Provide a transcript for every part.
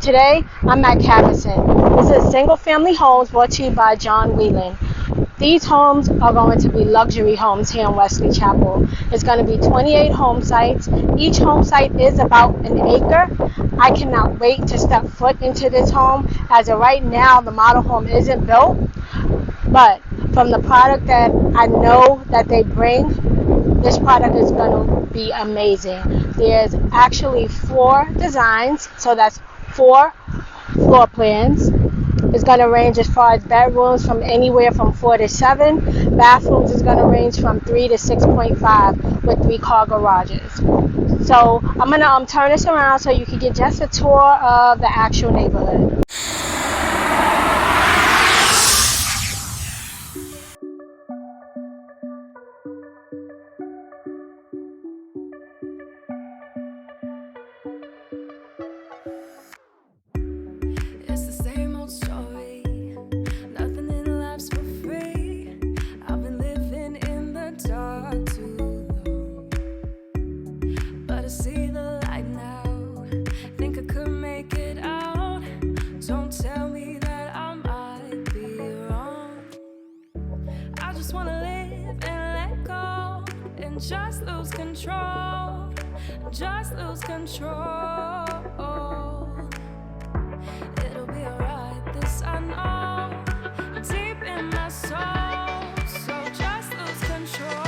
Today, I'm at Cavesson. This is single family homes brought to you by John Wieland. These homes are going to be luxury homes here in Wesley Chapel. It's going to be 28 home sites. Each home site is about an acre. I cannot wait to step foot into this home. As of right now, the model home isn't built, but from the product that I know that they bring, this product is going to be amazing. There's actually 4 designs, so that's 4 floor plans. It's going to range as far as bedrooms from anywhere from 4 to 7. Bathrooms is going to range from 3 to 6.5 with 3-car garages. So I'm going to turn this around so you can get just a tour of the actual neighborhood. Just lose control, just lose control. It'll be alright, this I know, deep in my soul. So just lose control.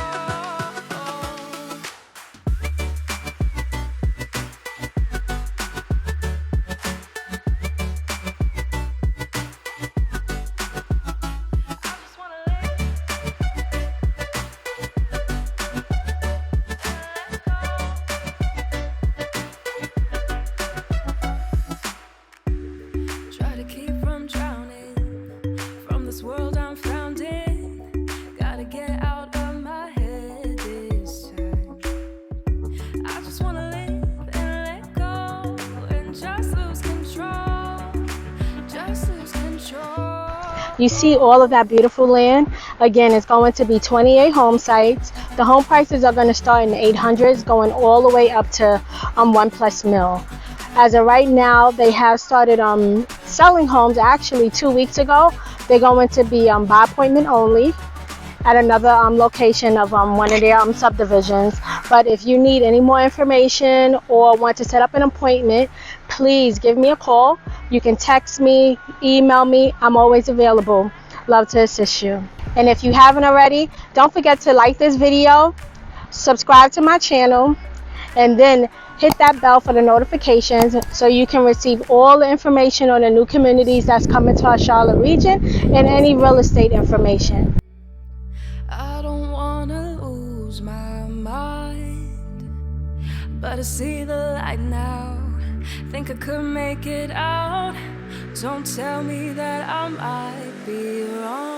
You see all of that beautiful land? Again, it's going to be 28 home sites. The home prices are going to start in the 800s, going all the way up to 1+ mil. As of right now, they have started selling homes actually 2 weeks ago. They're going to be by appointment only at another location of one of their subdivisions. But if you need any more information or want to set up an appointment, please give me a call. You can text me, email me. I'm always available. Love to assist you. And if you haven't already, don't forget to like this video, subscribe to my channel, and then hit that bell for the notifications so you can receive all the information on the new communities that's coming to our Charlotte region and any real estate information. I don't wanna lose my mind, but I see the light now. Think I could make it out. Don't tell me that I might be wrong.